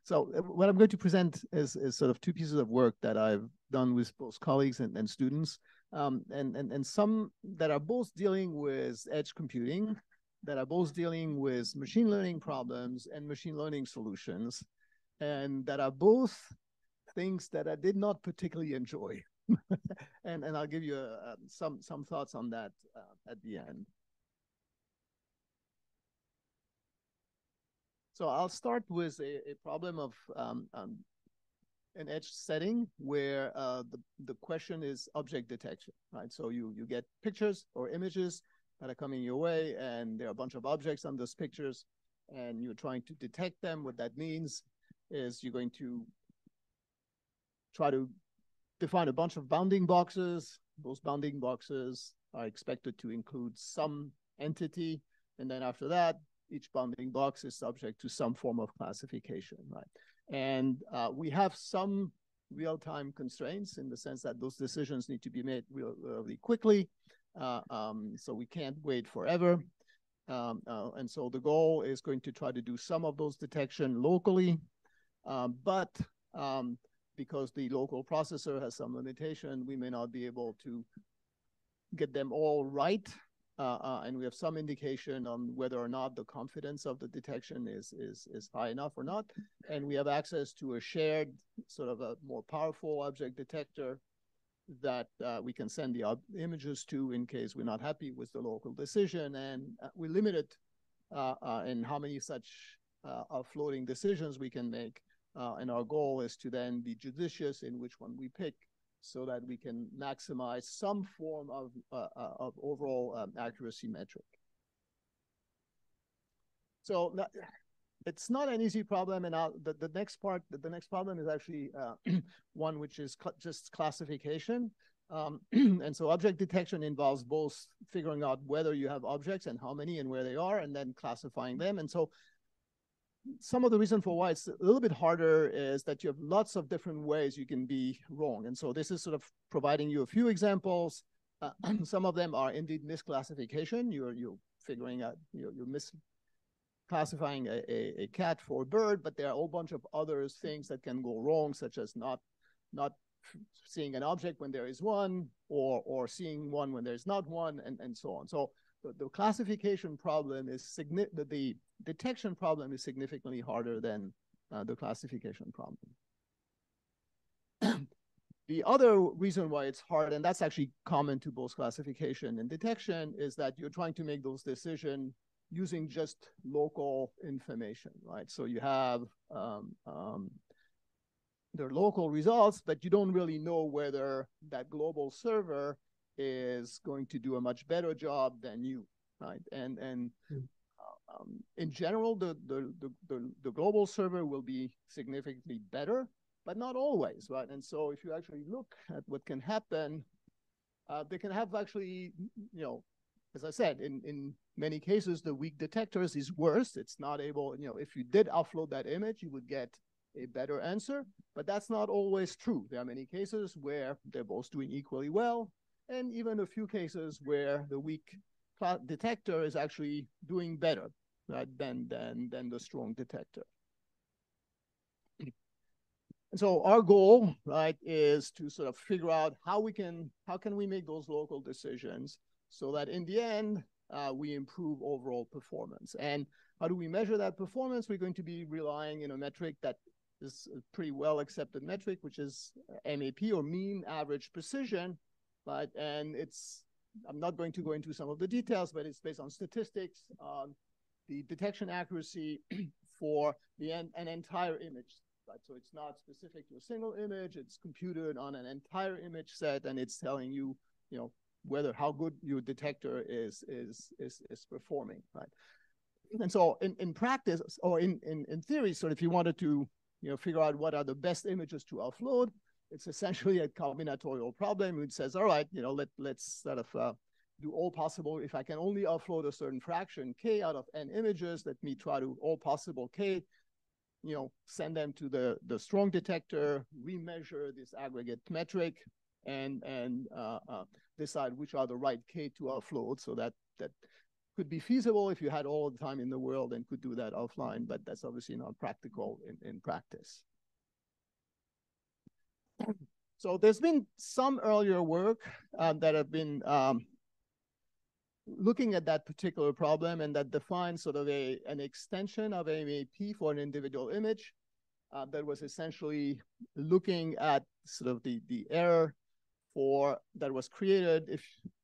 So what I'm going to present is sort of two pieces of work that I've done with both colleagues and students, and some that are both dealing with edge computing, that are both dealing with machine learning problems and machine learning solutions, and that are both things that I did not particularly enjoy. and I'll give you some thoughts on that at the end. So I'll start with a problem of an edge setting where the question is object detection, right? So you get pictures or images that are coming your way, and there are a bunch of objects on those pictures, and you're trying to detect them. What that means is you're going to try to define a bunch of bounding boxes. Those bounding boxes are expected to include some entity, and then after that, each bounding box is subject to some form of classification, right? And we have some real-time constraints in the sense that those decisions need to be made really quickly, so we can't wait forever. And so the goal is going to try to do some of those detection locally, but because the local processor has some limitation, we may not be able to get them all right. And we have some indication on whether or not the confidence of the detection is high enough or not. And we have access to a shared sort of a more powerful object detector that we can send the images to in case we're not happy with the local decision. And we limit it in how many such offloading decisions we can make. And our goal is to then be judicious in which one we pick, so that we can maximize some form of overall accuracy metric. So it's not an easy problem, and the next problem is actually one which is just classification. And so object detection involves both figuring out whether you have objects and how many and where they are, and then classifying them. And so some of the reason for why it's a little bit harder is that you have lots of different ways you can be wrong. And so this is sort of providing you a few examples. Some of them are indeed misclassification. You're figuring out, you're misclassifying a cat for a bird, but there are a whole bunch of other things that can go wrong, such as not seeing an object when there is one, or seeing one when there's not one, and so on. So the classification problem is the detection problem is significantly harder than the classification problem. The other reason why it's hard, and that's actually common to both classification and detection, is that you're trying to make those decisions using just local information, right? So you have their local results, but you don't really know whether that global server is going to do a much better job than you, right? And in general, the global server will be significantly better, but not always, right? And so if you actually look at what can happen, they can have actually, you know, as I said, in many cases, the weak detectors is worse. It's not able, you know, if you did offload that image, you would get a better answer, but that's not always true. There are many cases where they're both doing equally well, and even a few cases where the weak detector is actually doing better, right, than the strong detector. And so our goal, right, is to sort of figure out how can we make those local decisions so that in the end we improve overall performance. And how do we measure that performance? We're going to be relying on a metric that is a pretty well accepted metric, which is MAP, or mean average precision. But and I'm not going to go into some of the details, but it's based on statistics on the detection accuracy for an entire image. Right? So it's not specific to a single image. It's computed on an entire image set, and it's telling you, you know, how good your detector is performing, right? And so in practice, or in theory, so if you wanted to, you know, figure out what are the best images to offload, it's essentially a combinatorial problem which says, all right, you know, let's sort of do all possible. If I can only offload a certain fraction k out of n images, let me try to all possible k, you know, send them to the strong detector, remeasure this aggregate metric, and decide which are the right k to offload, so that could be feasible if you had all the time in the world and could do that offline, but that's obviously not practical in practice. So there's been some earlier work that have been looking at that particular problem, and that defines sort of an extension of MAP for an individual image that was essentially looking at sort of the error that was created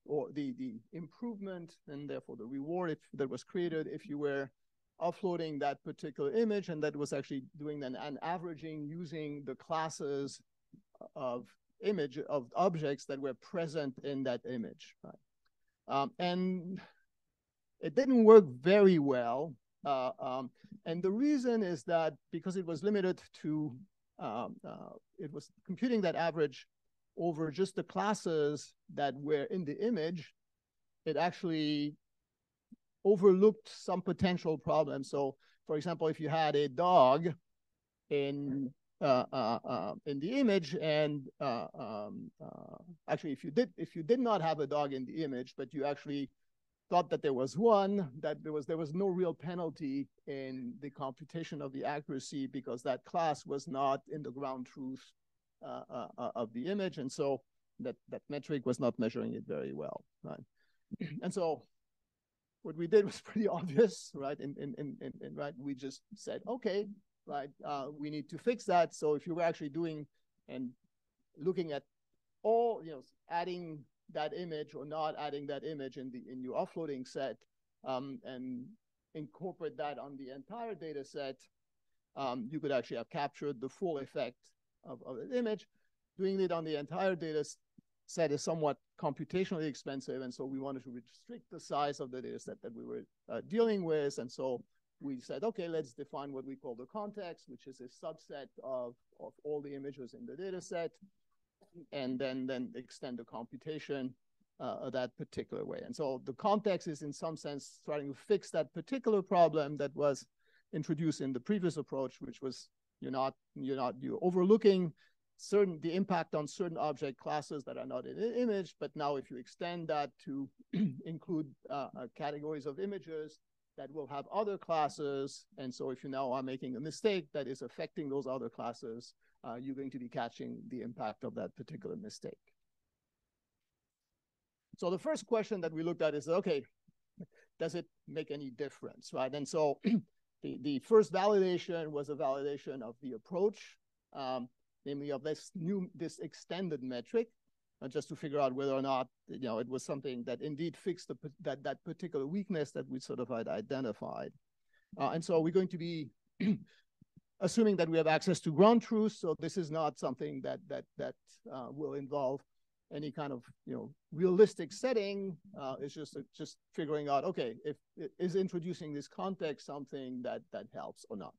or the improvement and therefore the reward that was created if you were offloading that particular image, and that was actually doing an averaging using the classes of objects that were present in that image, right? And it didn't work very well, and the reason is that because it was limited to it was computing that average over just the classes that were in the image, it actually overlooked some potential problems. So, for example, if you had a dog in the image, and actually, if you did not have a dog in the image, but you actually thought that there was one, that there was no real penalty in the computation of the accuracy because that class was not in the ground truth of the image, and so that metric was not measuring it very well, right? And so what we did was pretty obvious, right? And right, we just said, okay, right, we need to fix that. So if you were actually doing and looking at all, adding that image or not adding that image in your offloading set, and incorporate that on the entire data set, you could actually have captured the full effect of the image. Doing it on the entire data set is somewhat computationally expensive, and so we wanted to restrict the size of the data set that we were dealing with, and so we said, okay, let's define what we call the context, which is a subset of all the images in the data set, and then extend the computation that particular way. And so the context is in some sense trying to fix that particular problem that was introduced in the previous approach, which was you're overlooking the impact on certain object classes that are not in the image, but now if you extend that to include categories of images that will have other classes, and so if you now are making a mistake that is affecting those other classes, you're going to be catching the impact of that particular mistake. So the first question that we looked at is, okay, does it make any difference, right? And so the first validation was a validation of the approach, namely of this extended metric, just to figure out whether or not it was something that indeed fixed that particular weakness that we sort of had identified. And so we're going to be assuming that we have access to ground truth. So this is not something that will involve any kind of realistic setting. It's just figuring out, okay, if is introducing this context something that helps or not.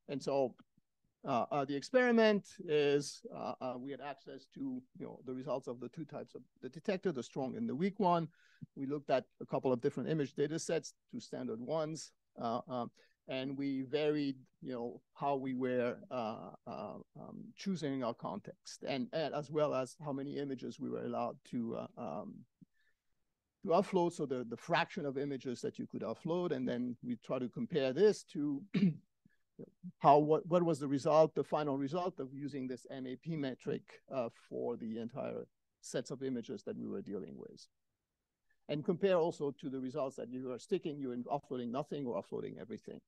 And so the experiment is we had access to the results of the two types of the detector, the strong and the weak one. We looked at a couple of different image data sets, two standard ones, and we varied how we were choosing our context, and as well as how many images we were allowed to offload, so the fraction of images that you could offload, and then we try to compare this to what was the result, the final result of using this MAP metric for the entire sets of images that we were dealing with. And compare also to the results that you are you're offloading nothing or offloading everything.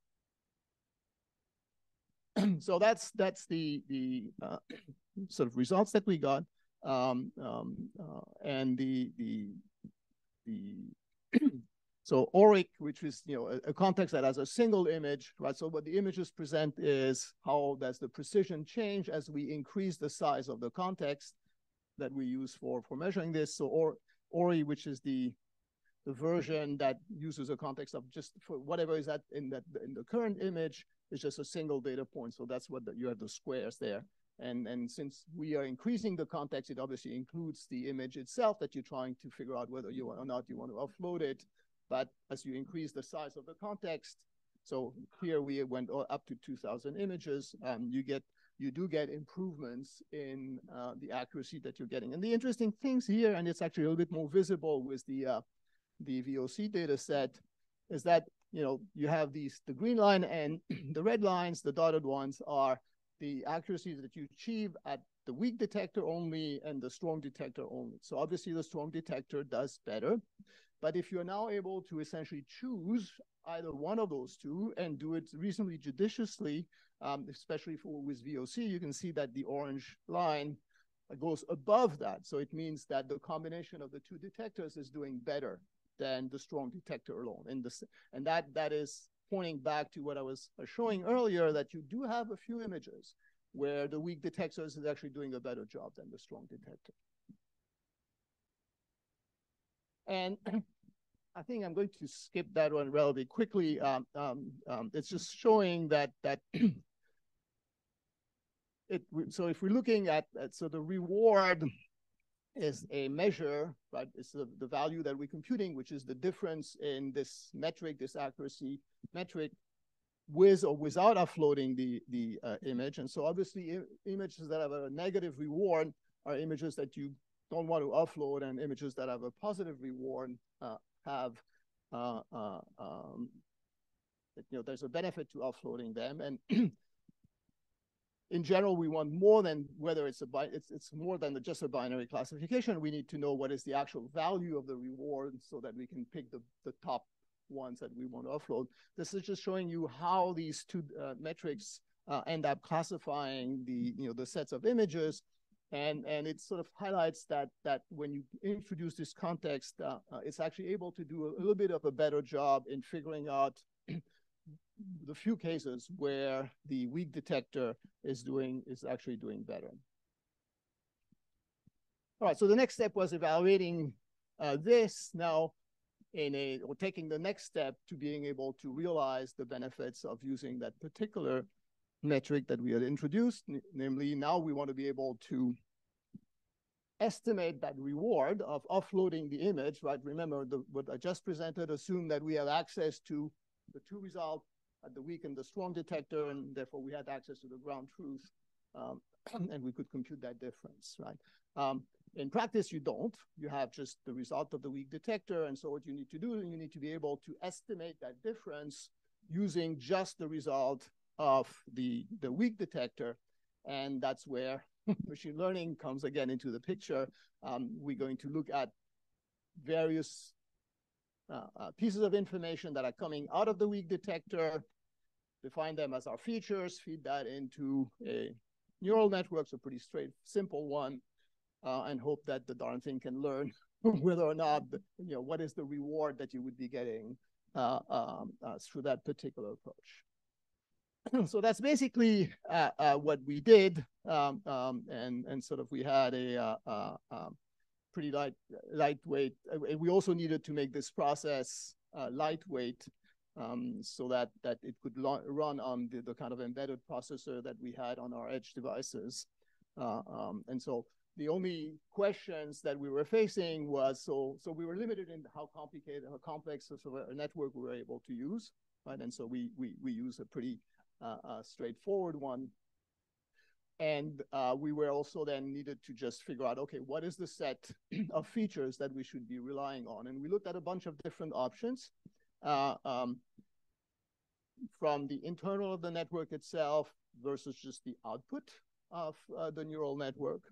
So that's the sort of results that we got, and so ORIC, which is a context that has a single image, right? So what the images present is how does the precision change as we increase the size of the context that we use for measuring this. So ORI, which is the version that uses a context of just for whatever is in the current image, is just a single data point. So that's what you have the squares there. And since we are increasing the context, it obviously includes the image itself that you're trying to figure out whether you want or not you want to offload it. But as you increase the size of the context, so here we went up to 2,000 images, you get you do get improvements in the accuracy that you're getting. And the interesting things here, and it's actually a little bit more visible with the VOC data set, is that you have the green line and the red lines, the dotted ones are the accuracies that you achieve at the weak detector only and the strong detector only. So obviously the strong detector does better. But if you're now able to essentially choose either one of those two and do it reasonably judiciously, especially with VOC, you can see that the orange line goes above that. So it means that the combination of the two detectors is doing better than the strong detector alone. And that is pointing back to what I was showing earlier, that you do have a few images where the weak detector is actually doing a better job than the strong detector. And I think I'm going to skip that one relatively quickly. It's just showing that so if we're looking at so the reward is a measure, right? It's the value that we're computing, which is the difference in this metric, this accuracy metric, with or without offloading the image. And so obviously images that have a negative reward are images that you don't want to offload, and images that have a positive reward have there's a benefit to offloading them. And in general, we want more than whether it's more than just a binary classification. We need to know what is the actual value of the reward so that we can pick the top ones that we want to offload. This is just showing you how these two metrics end up classifying the sets of images, and it sort of highlights that when you introduce this context, it's actually able to do a little bit of a better job in figuring out the few cases where the weak detector is actually doing better. All right, so the next step was evaluating this now or taking the next step to being able to realize the benefits of using that particular metric that we had introduced. Namely, now we want to be able to estimate that reward of offloading the image, right? Remember, what I just presented assumed that we have access to the two results at the weak and the strong detector, and therefore we had access to the ground truth, and we could compute that difference, right? In practice, you don't. You have just the result of the weak detector, and so what you need to do, you need to be able to estimate that difference using just the result of the weak detector, and that's where machine learning comes again into the picture. We're going to look at various pieces of information that are coming out of the weak detector, define them as our features, feed that into a neural network, so pretty simple one, and hope that the darn thing can learn whether or not, what is the reward that you would be getting through that particular approach. So that's basically what we did, and sort of we had a pretty lightweight. We also needed to make this process lightweight, so that it could run on the kind of embedded processor that we had on our edge devices. And so the only questions that we were facing was, so we were limited in how complicated, how complex of a network we were able to use, right? And so we use a pretty straightforward one. And we were also then needed to just figure out, okay, what is the set of features that we should be relying on? And we looked at a bunch of different options, from the internal of the network itself versus just the output of the neural network,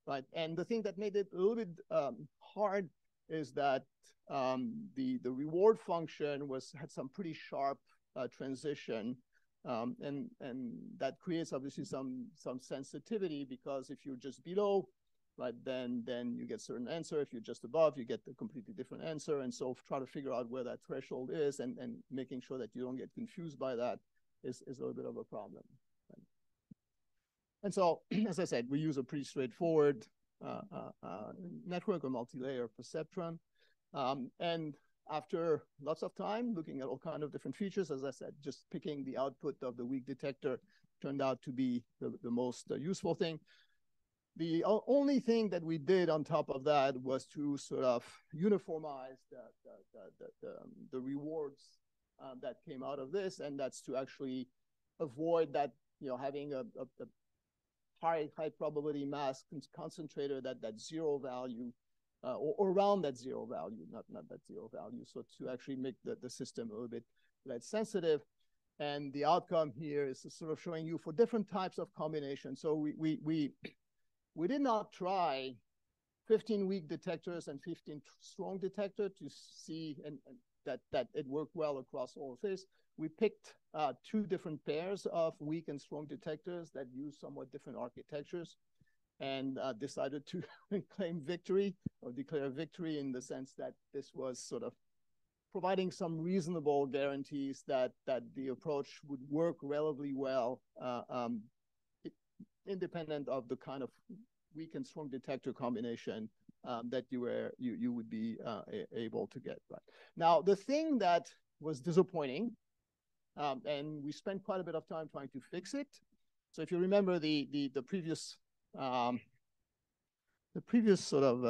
right? And the thing that made it a little bit hard is that the reward function had some pretty sharp transition. And that creates obviously some sensitivity, because if you're just below, right, then you get certain answer. If you're just above, you get a completely different answer. And so try to figure out where that threshold is, and making sure that you don't get confused by that is a little bit of a problem. Right? And so, as I said, we use a pretty straightforward network, a multi-layer perceptron. And after lots of time looking at all kinds of different features, as I said, just picking the output of the weak detector turned out to be the most useful thing. The only thing that we did on top of that was to sort of uniformize the rewards that came out of this, and that's to actually avoid that, having high probability mass concentrator that zero value, or around that zero value, not that zero value. So to actually make the system a little bit less sensitive. And the outcome here is sort of showing you for different types of combinations. So we did not try 15 weak detectors and 15 strong detector to see that it worked well across all of this. We picked two different pairs of weak and strong detectors that use somewhat different architectures, and decided to claim victory, or declare victory, in the sense that this was sort of providing some reasonable guarantees that the approach would work relatively well, independent of the kind of weak and strong detector combination that you would be able to get. Right now, the thing that was disappointing, and we spent quite a bit of time trying to fix it. So if you remember the previous sort of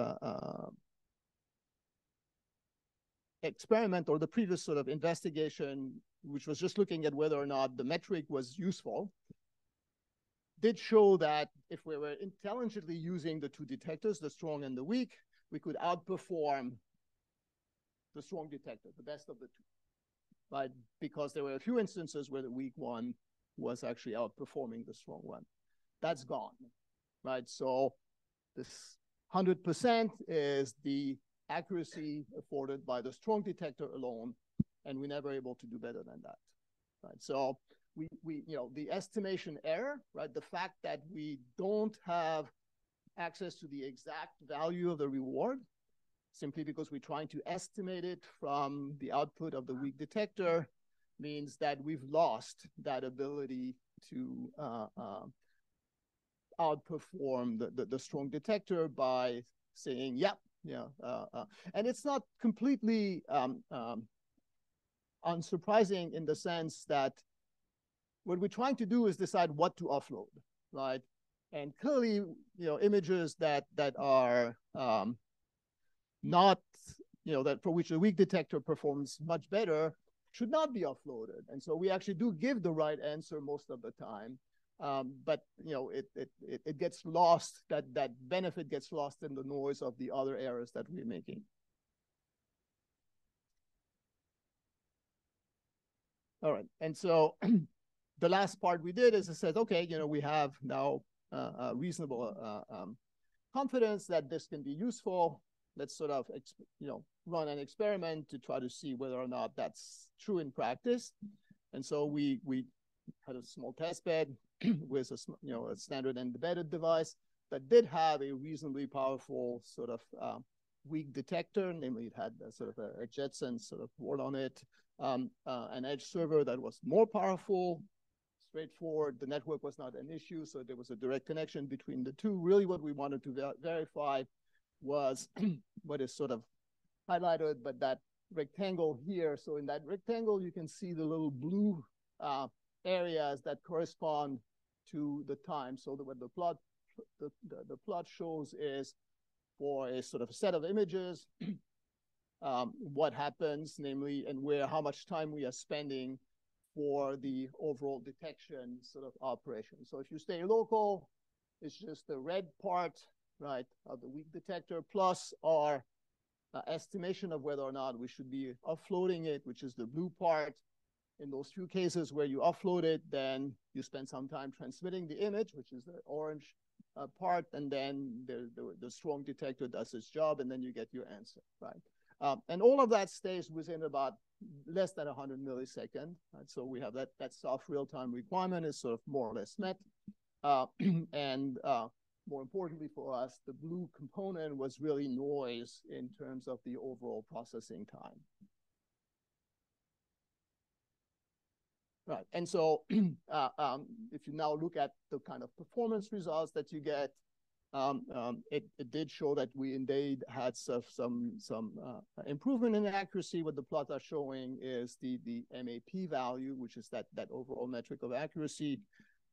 experiment, or the previous sort of investigation, which was just looking at whether or not the metric was useful, did show that if we were intelligently using the two detectors, the strong and the weak, we could outperform the strong detector, the best of the two, right? Because there were a few instances where the weak one was actually outperforming the strong one. That's gone, right? So this 100% is the accuracy afforded by the strong detector alone, and we're never able to do better than that, right? So the estimation error, right? The fact that we don't have access to the exact value of the reward, simply because we're trying to estimate it from the output of the weak detector, means that we've lost that ability to outperform the strong detector by saying, yep, and it's not completely unsurprising, in the sense that what we're trying to do is decide what to offload, right? And clearly, images that are not, that for which the weak detector performs much better should not be offloaded. And so we actually do give the right answer most of the time. But it gets lost, that benefit gets lost in the noise of the other errors that we're making. All right, and so the last part we did is I said, okay, we have now reasonable confidence that this can be useful. Let's sort of run an experiment to try to see whether or not that's true in practice. And so we had a small test bed with a standard embedded device that did have a reasonably powerful sort of weak detector. Namely, it had sort of a Jetson sort of board on it, an edge server that was more powerful, straightforward. The network was not an issue, so there was a direct connection between the two. Really, what we wanted to verify was what is sort of highlighted, but that rectangle here. So in that rectangle, you can see the little blue areas that correspond to the time. So what the plot shows is, for a sort of a set of images, what happens, namely, and how much time we are spending for the overall detection sort of operation. So if you stay local, it's just the red part, right, of the weak detector, plus our estimation of whether or not we should be offloading it, which is the blue part. In those few cases where you offload it, then you spend some time transmitting the image, which is the orange part, and then the strong detector does its job, and then you get your answer, right? And all of that stays within about less than 100 milliseconds. Right? So we have that soft real-time requirement is sort of more or less met. And more importantly for us, the blue component was really noise in terms of the overall processing time. Right, and so if you now look at the kind of performance results that you get, it did show that we indeed had some improvement in accuracy. What the plots are showing is the MAP value, which is that overall metric of accuracy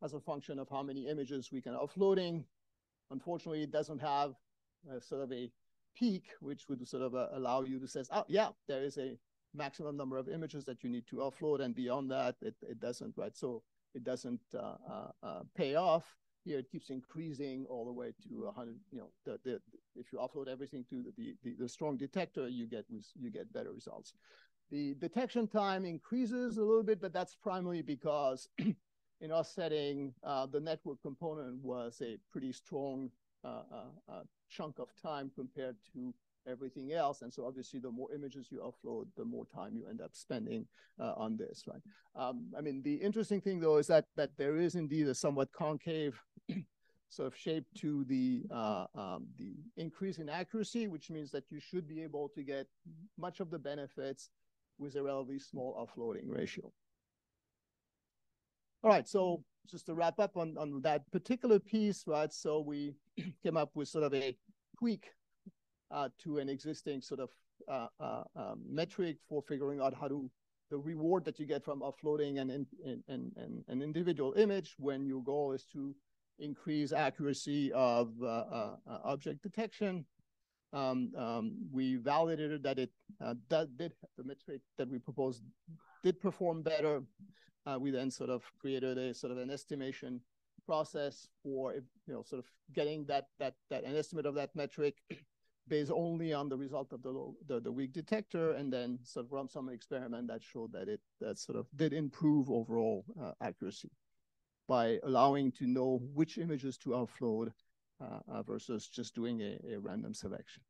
as a function of how many images we can offloading. Unfortunately, it doesn't have sort of a peak, which would sort of allow you to say, oh, yeah, there is a maximum number of images that you need to offload, and beyond that, it doesn't, right? So it doesn't pay off. here it keeps increasing all the way to 100. You know, if you offload everything to the strong detector, you get better results. The detection time increases a little bit, but that's primarily because in our setting, the network component was a pretty strong chunk of time compared to everything else. And so obviously the more images you offload, the more time you end up spending on this, right? I mean, the interesting thing though is that there is indeed a somewhat concave sort of shape to the increase in accuracy, which means that you should be able to get much of the benefits with a relatively small offloading ratio. All right, so just to wrap up on that particular piece, right? So we came up with sort of a tweak to an existing sort of metric for figuring out how to the reward that you get from offloading an individual image when your goal is to increase accuracy of object detection. We validated that it did the metric that we proposed did perform better. We then sort of created a sort of an estimation process for sort of getting an estimate of that metric based only on the result of the weak detector, and then sort of run some experiment that showed that that sort of did improve overall accuracy by allowing to know which images to offload versus just doing a random selection.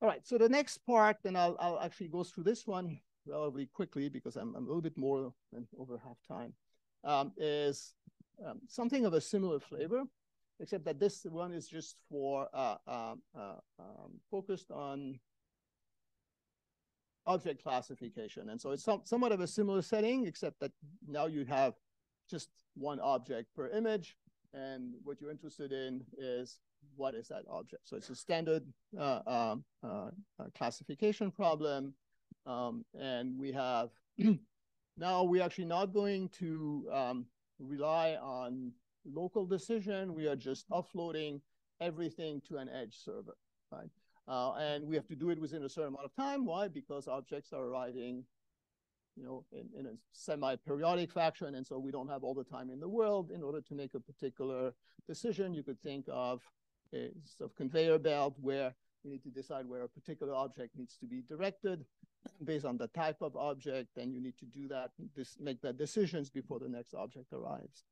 All right, so the next part, and I'll actually go through this one relatively quickly because I'm a little bit more than over half time, is something of a similar flavor, except that this one is just for focused on object classification. And so it's somewhat of a similar setting, except that now you have just one object per image, and what you're interested in is what is that object. So it's a standard classification problem, and we have now we're actually not going to rely on local decision. We are just offloading everything to an edge server, right? And we have to do it within a certain amount of time. Why? Because objects are arriving, in a semi-periodic fashion, and so we don't have all the time in the world in order to make a particular decision. You could think of a sort of conveyor belt where you need to decide where a particular object needs to be directed based on the type of object, and you need to do that, make that decisions before the next object arrives.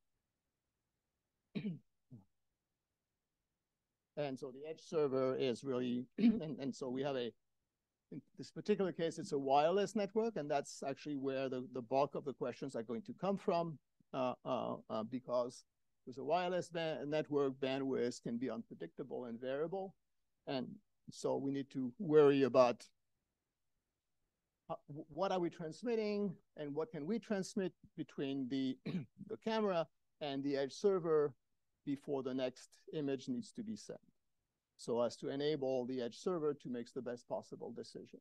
And so the edge server is really, and so we have in this particular case, it's a wireless network, and that's actually where the bulk of the questions are going to come from, because with a wireless network, bandwidth can be unpredictable and variable. And so we need to worry about what are we transmitting and what can we transmit between the camera and the edge server before the next image needs to be sent, so as to enable the edge server to make the best possible decision.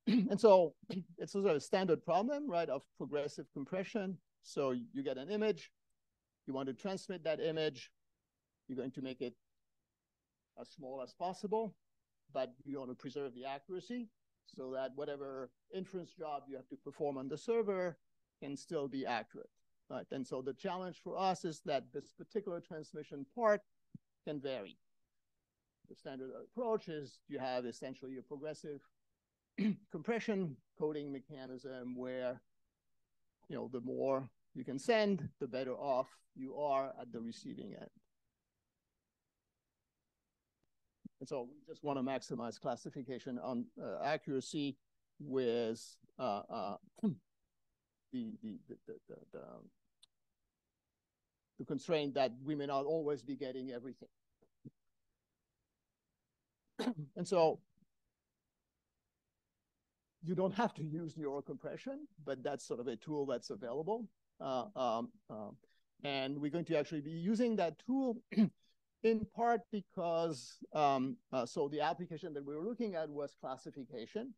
And so it's sort of a standard problem, right, of progressive compression. So you get an image, you want to transmit that image, you're going to make it as small as possible, but you want to preserve the accuracy so that whatever inference job you have to perform on the server can still be accurate, right? And so the challenge for us is that this particular transmission part can vary. The standard approach is you have essentially a progressive compression coding mechanism where, the more you can send, the better off you are at the receiving end. And so we just want to maximize classification on accuracy with the constraint that we may not always be getting everything. And so you don't have to use neural compression, but that's sort of a tool that's available. And we're going to actually be using that tool in part because, so the application that we were looking at was classification.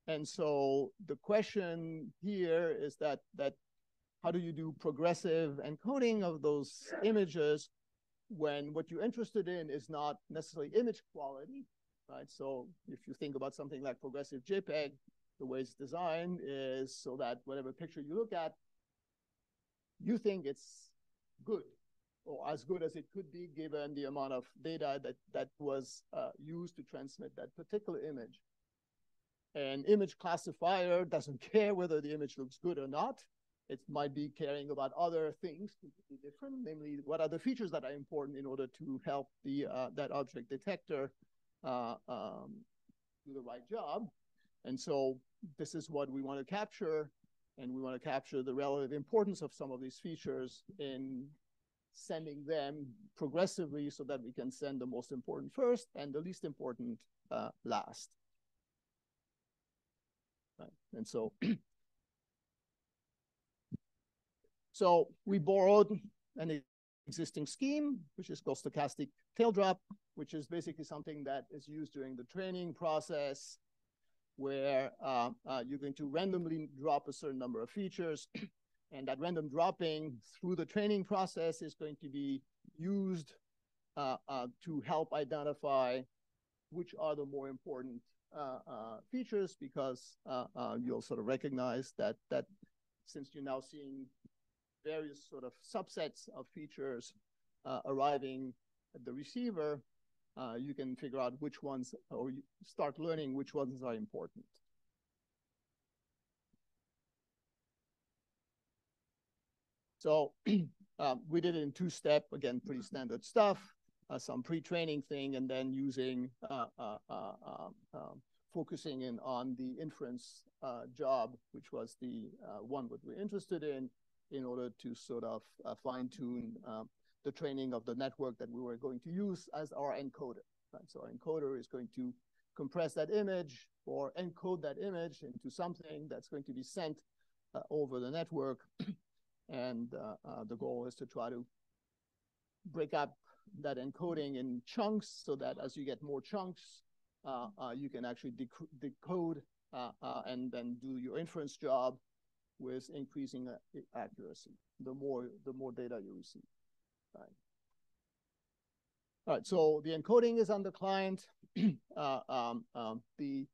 And so the question here is that how do you do progressive encoding of those images when what you're interested in is not necessarily image quality, right? So if you think about something like progressive JPEG, the way it's designed is so that whatever picture you look at, you think it's good, or as good as it could be given the amount of data that was used to transmit that particular image. An image classifier doesn't care whether the image looks good or not. It might be caring about other things completely different, namely what are the features that are important in order to help the that object detector do the right job. And so this is what we want to capture, and we want to capture the relative importance of some of these features in sending them progressively so that we can send the most important first and the least important last. Right. And so, so we borrowed an existing scheme, which is called stochastic tail drop, which is basically something that is used during the training process, where you're going to randomly drop a certain number of features, and that random dropping through the training process is going to be used to help identify which are the more important features, because you'll sort of recognize that since you're now seeing various sort of subsets of features arriving at the receiver, you can figure out which ones, or you start learning which ones are important. So we did it in two-step, again, pretty standard stuff. Some pre-training thing, and then using focusing in on the inference job, which was the one that we're interested in order to sort of fine-tune the training of the network that we were going to use as our encoder. Right? So our encoder is going to compress that image or encode that image into something that's going to be sent over the network, and the goal is to try to break up that encoding in chunks so that as you get more chunks, you can actually decode and then do your inference job with increasing accuracy, the more data you receive. Right. All right, so the encoding is on the client. The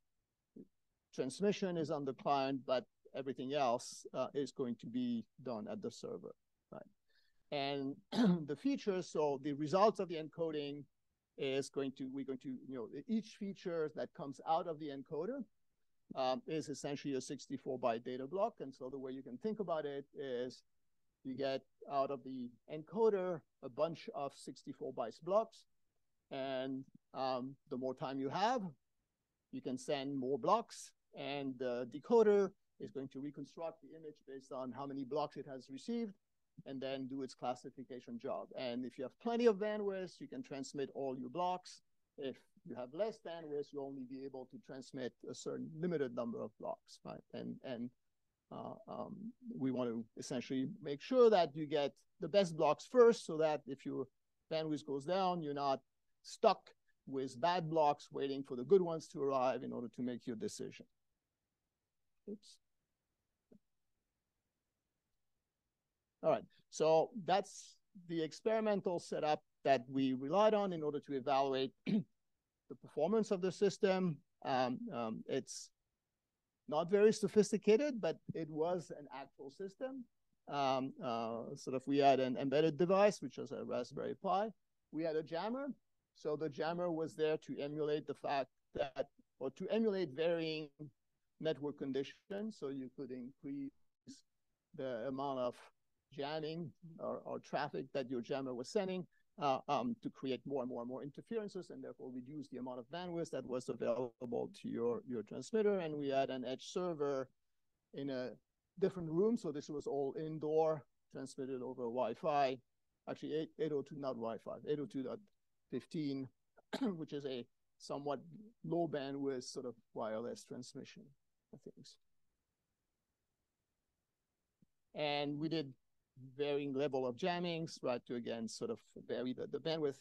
transmission is on the client, but everything else is going to be done at the server. Right. And the features, so the results of the encoding is we're going to, each feature that comes out of the encoder is essentially a 64-byte data block. And so the way you can think about it is you get out of the encoder a bunch of 64-byte blocks. And the more time you have, you can send more blocks. And the decoder is going to reconstruct the image based on how many blocks it has received, and then do its classification job. And if you have plenty of bandwidth, you can transmit all your blocks. If you have less bandwidth, you'll only be able to transmit a certain limited number of blocks, right? And we want to essentially make sure that you get the best blocks first, so that if your bandwidth goes down, you're not stuck with bad blocks waiting for the good ones to arrive in order to make your decision. Oops. All right, so that's the experimental setup that we relied on in order to evaluate the performance of the system. It's not very sophisticated, but it was an actual system. Sort of, we had an embedded device, which was a Raspberry Pi. We had a jammer. So the jammer was there to emulate the fact that, or to emulate varying network conditions. So you could increase the amount of jamming or traffic that your jammer was sending to create more and more interferences, and therefore reduce the amount of bandwidth that was available to your transmitter. And we had an edge server in a different room. So this was all indoor, transmitted over Wi-Fi. Actually, 802, not Wi-Fi, 802.15, which is a somewhat low bandwidth sort of wireless transmission of things. And we did varying level of jammings, right, to again sort of vary the bandwidth.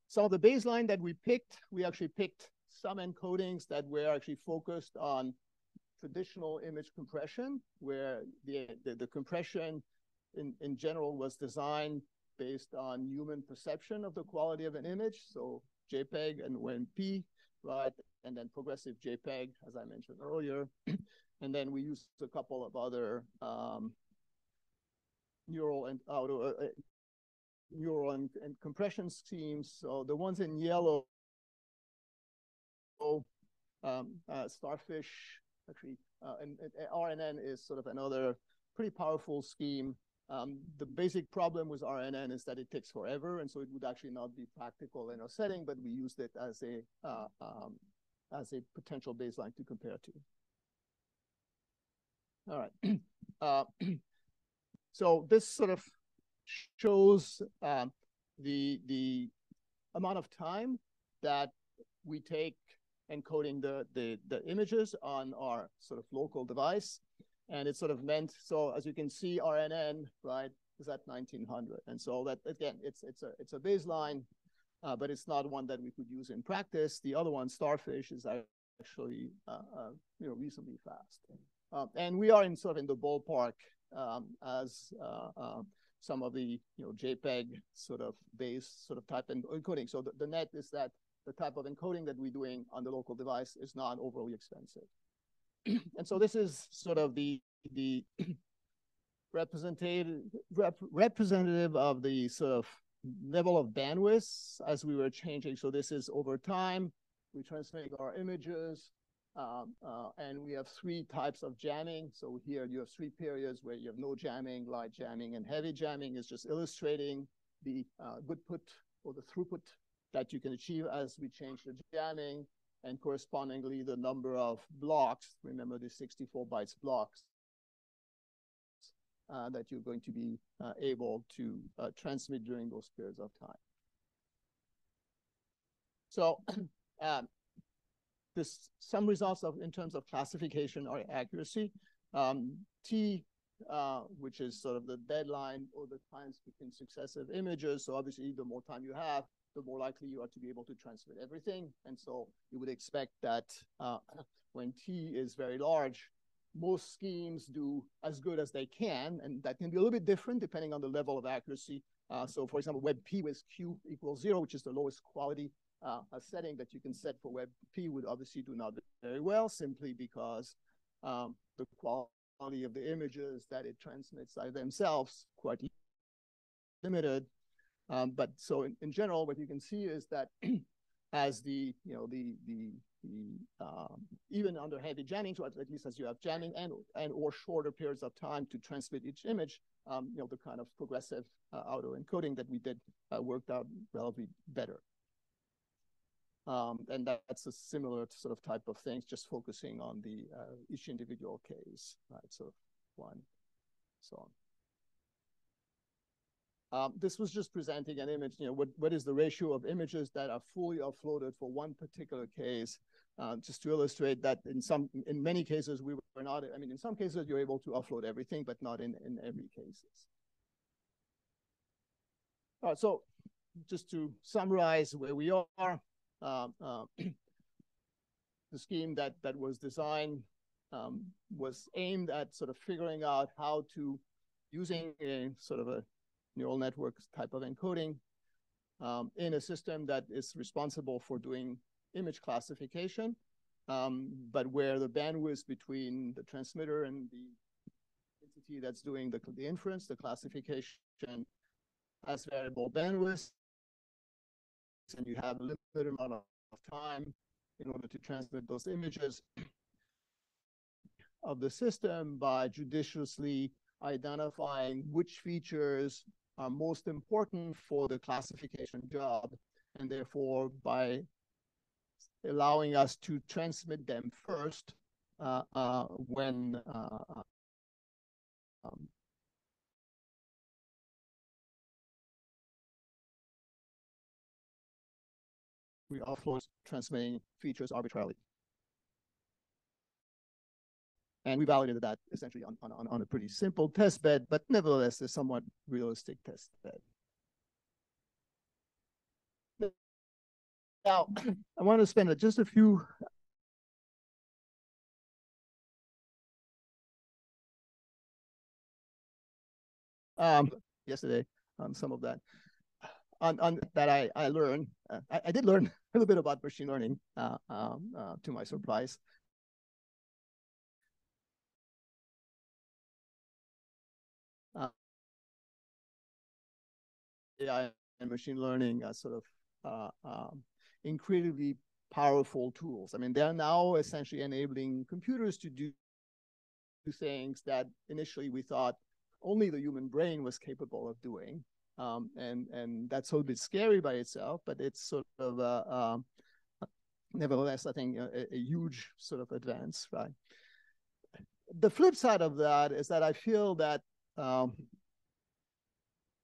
So the baseline that we picked, we actually picked some encodings that were actually focused on traditional image compression, where the compression in general was designed based on human perception of the quality of an image, so JPEG and OMP right? And then progressive JPEG, as I mentioned earlier. And then we used a couple of other neural and neural and compression schemes. So the ones in yellow, starfish, actually, and RNN is sort of another pretty powerful scheme. The basic problem with RNN is that it takes forever, and so it would actually not be practical in our setting, but we used it as a potential baseline to compare to. All right. So this sort of shows the amount of time that we take encoding the images on our sort of local device. And it's sort of meant, so as you can see, RNN, right, is at 1900. And so that, again, it's a baseline, but it's not one that we could use in practice. The other one, starfish, is actually reasonably fast. And we are in sort of in the ballpark as some of the JPEG sort of base sort of type encoding. So the net is that the type of encoding that we're doing on the local device is not overly expensive. And so this is sort of the representative of the sort of level of bandwidth as we were changing. So this is over time. We transmit our images, and we have three types of jamming. So here you have three periods where you have no jamming, light jamming, and heavy jamming. Is just illustrating the output or the throughput that you can achieve as we change the jamming, and correspondingly the number of blocks. Remember the 64 bytes blocks that you're going to be able to transmit during those periods of time. So some results in terms of classification or accuracy. T, which is sort of the deadline or the times between successive images. So obviously, the more time you have, the more likely you are to be able to transmit everything. And so you would expect that when T is very large, most schemes do as good as they can, and that can be a little bit different depending on the level of accuracy. So for example, WebP with Q equals 0, which is the lowest quality a setting that you can set for WebP, would obviously do not very well, simply because the quality of the images that it transmits are themselves quite limited. But so in general, what you can see is that as even under heavy jamming, so at least as you have jamming and or shorter periods of time to transmit each image, the kind of progressive auto encoding that we did worked out relatively better. And that's a similar sort of type of things, just focusing on the each individual case, right? So one, so on. This was just presenting an image, what is the ratio of images that are fully offloaded for one particular case, just to illustrate that in many cases we were not, in some cases you're able to offload everything, but not in every cases. All right, so just to summarize where we are, the scheme that was designed was aimed at sort of figuring out how to, using a sort of a neural network type of encoding in a system that is responsible for doing image classification, but where the bandwidth between the transmitter and the entity that's doing the inference, the classification, has variable bandwidth, and you have a limited amount of time in order to transmit those images of the system by judiciously identifying which features are most important for the classification job, and therefore by allowing us to transmit them first when we offload transmitting features arbitrarily. And we validated that essentially on a pretty simple test bed, but nevertheless, a somewhat realistic test bed. Now, I want to spend just a few yesterday on some of that. on that I learned, I did learn a little bit about machine learning to my surprise. AI and machine learning are sort of incredibly powerful tools. I mean, they're now essentially enabling computers to do things that initially we thought only the human brain was capable of doing. And that's a little bit scary by itself, but it's sort of nevertheless, I think a huge sort of advance, right? The flip side of that is that I feel that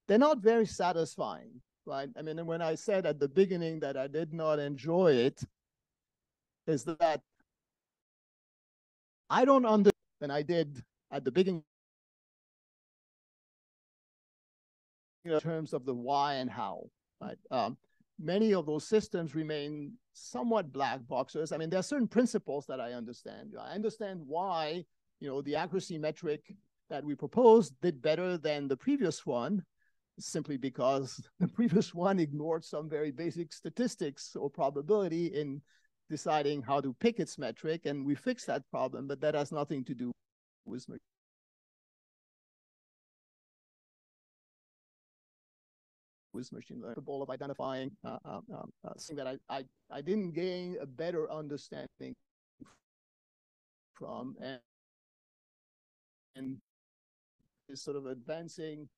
they're not very satisfying, right? I mean, when I said at the beginning that I did not enjoy it, is that I don't understand than I did at the beginning in terms of the why and how, right? Many of those systems remain somewhat black boxes. I mean, there are certain principles that I understand. I understand why, the accuracy metric that we proposed did better than the previous one, simply because the previous one ignored some very basic statistics or probability in deciding how to pick its metric, and we fixed that problem, but that has nothing to do with machine learning, capable of identifying something that I didn't gain a better understanding from, and is sort of advancing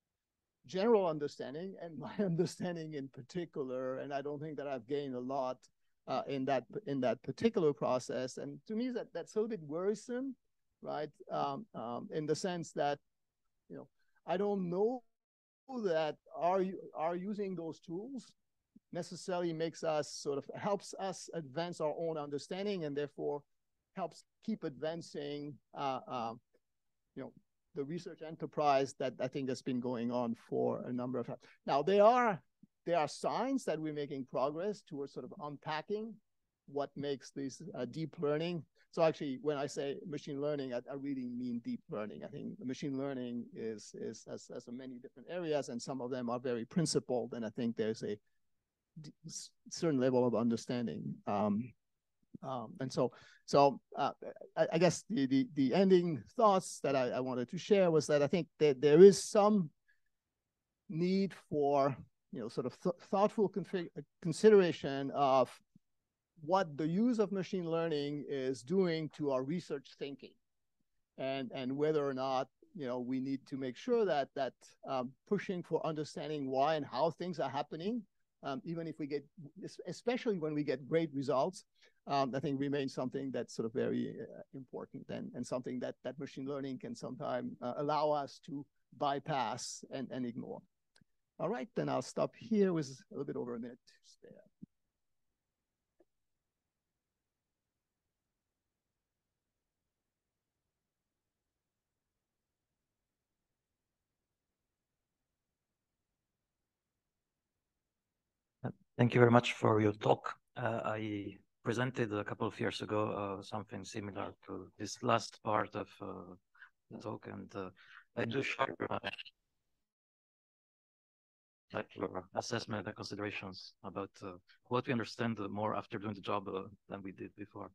general understanding and my understanding in particular. And I don't think that I've gained a lot in that particular process. And to me, that's a little bit worrisome, right? In the sense that, I don't know that our using those tools necessarily helps us advance our own understanding, and therefore helps keep advancing the research enterprise that I think has been going on for a number of times. Now, there are signs that we're making progress towards sort of unpacking what makes this deep learning. So actually, when I say machine learning, I really mean deep learning. I think machine learning has many different areas, and some of them are very principled, and I think there's a certain level of understanding. And so I guess the ending thoughts that I wanted to share was that I think that there is some need for sort of thoughtful consideration of what the use of machine learning is doing to our research thinking, and whether or not we need to make sure that pushing for understanding why and how things are happening, even if we get, especially when we get great results, I think remains something that's sort of very important, and something that machine learning can sometimes allow us to bypass and ignore. All right, then I'll stop here with a little bit over a minute to spare. Thank you very much for your talk. I presented a couple of years ago something similar to this last part of the talk, and I do share your assessment and considerations about what we understand more after doing the job than we did before.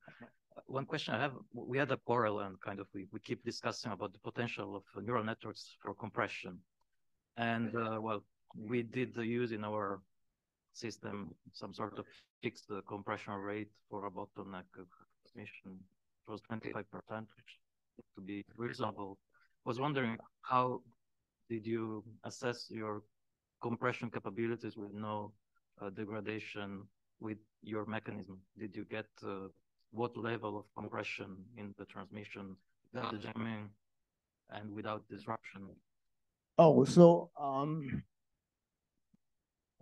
One question I have, we had a quarrel, and kind of we keep discussing about the potential of neural networks for compression. And well, we did use in our system some sort of fixed compression rate for a bottleneck transmission. It was 25%, which to be reasonable. I was wondering, how did you assess your compression capabilities with no degradation with your mechanism? Did you get what level of compression in the transmission without the jamming and without disruption? Oh, so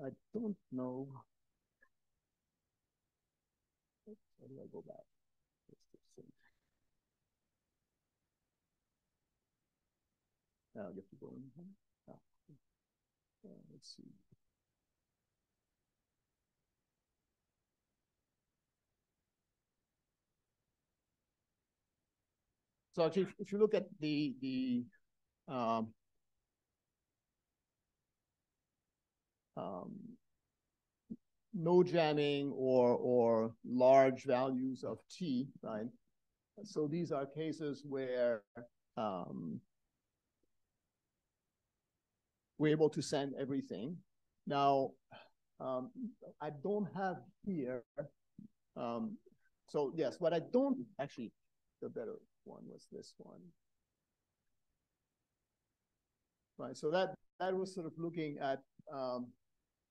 I don't know. How do I go back? You have to go in. Let's see. So actually, if you look at the no jamming or large values of t, right? So these are cases where we're able to send everything. Now, I don't have here. So yes, what I don't actually, the better one was this one. Right, so that was sort of looking at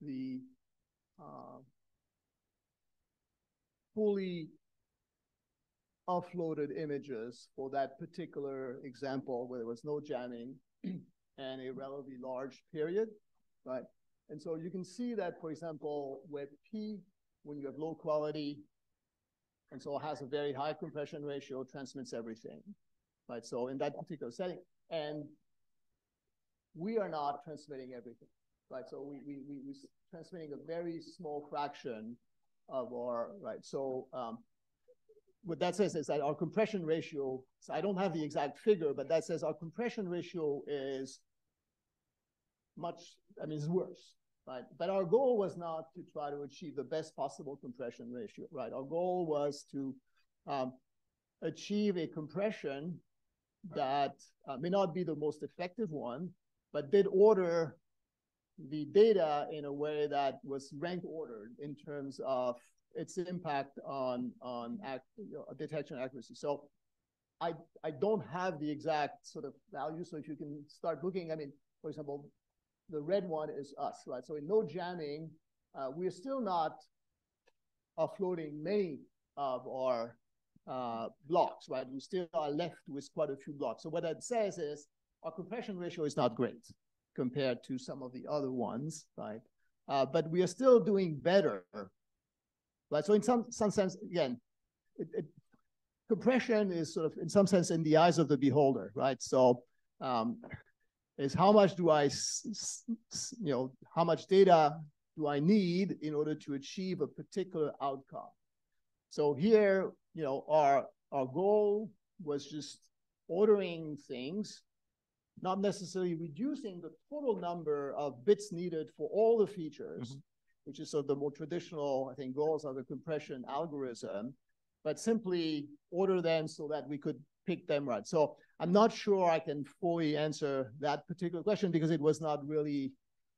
the fully offloaded images for that particular example where there was no jamming and a relatively large period, right? And so you can see that, for example, with P, when you have low quality, and so it has a very high compression ratio, transmits everything, right? So in that particular setting, and we are not transmitting everything, right? So we're transmitting a very small fraction of our, right? So what that says is that our compression ratio, so I don't have the exact figure, but that says our compression ratio is much, I mean, it's worse, right? But our goal was not to try to achieve the best possible compression ratio, right? Our goal was to achieve a compression that may not be the most effective one, but did order the data in a way that was rank ordered in terms of its impact on detection accuracy. So I don't have the exact sort of value. So if you can start looking, I mean, for example, the red one is us, right? So in no jamming, we're still not offloading many of our blocks, right? We still are left with quite a few blocks. So what that says is our compression ratio is not great compared to some of the other ones, right? But we are still doing better, right? So in some sense, again, compression is sort of, in some sense, in the eyes of the beholder, right? So is how much do I, how much data do I need in order to achieve a particular outcome? So here, our goal was just ordering things, not necessarily reducing the total number of bits needed for all the features, which is sort of the more traditional, I think, goals of the compression algorithm, but simply order them so that we could pick them right. So I'm not sure I can fully answer that particular question because it was not really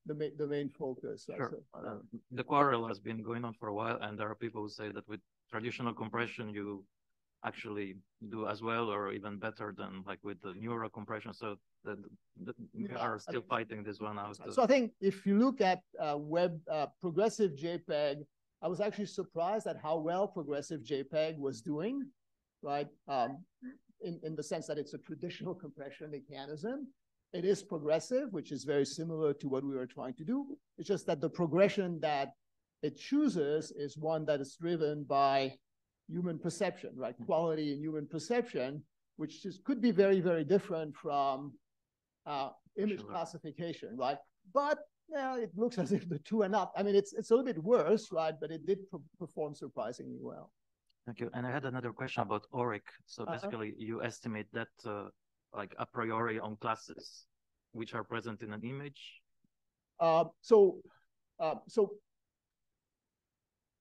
the main focus. Sure. The quarrel has been going on for a while, and there are people who say that with traditional compression, you actually do as well or even better than like with the neural compression. So we are still fighting this one out. So I think if you look at progressive JPEG, I was actually surprised at how well progressive JPEG was doing, right? In the sense that it's a traditional compression mechanism. It is progressive, which is very similar to what we were trying to do. It's just that the progression that it chooses is one that is driven by human perception, right? Quality in human perception, which could be very, very different from image classification, right? But it looks as if the two are not. I mean, it's a little bit worse, right? But it did perform surprisingly well. Thank you. And I had another question about ORIC. So basically, you estimate that like a priori on classes which are present in an image. So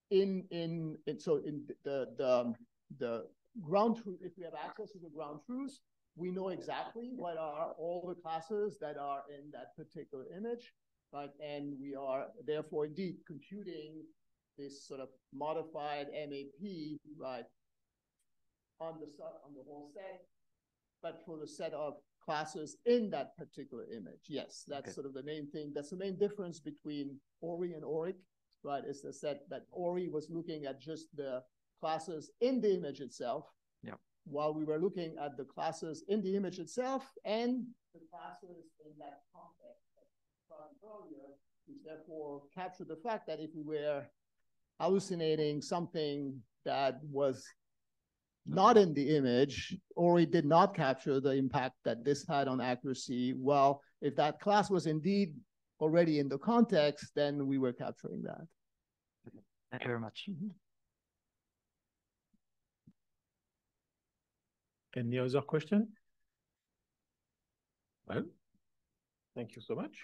in the ground truth, if we have access to the ground truths, we know exactly what are all the classes that are in that particular image, right? And we are therefore indeed computing this sort of modified MAP, right, on the whole set, but for the set of classes in that particular image. Yes, that's sort of the main thing. That's the main difference between ORI and ORIC, right? Is the set that ORI was looking at just the classes in the image itself, while we were looking at the classes in the image itself and the classes in that context that I talked earlier, which therefore captured the fact that if we were hallucinating something that was not in the image, or it did not capture the impact that this had on accuracy, well, if that class was indeed already in the context, then we were capturing that. Thank you very much. Any other question? Well, thank you so much.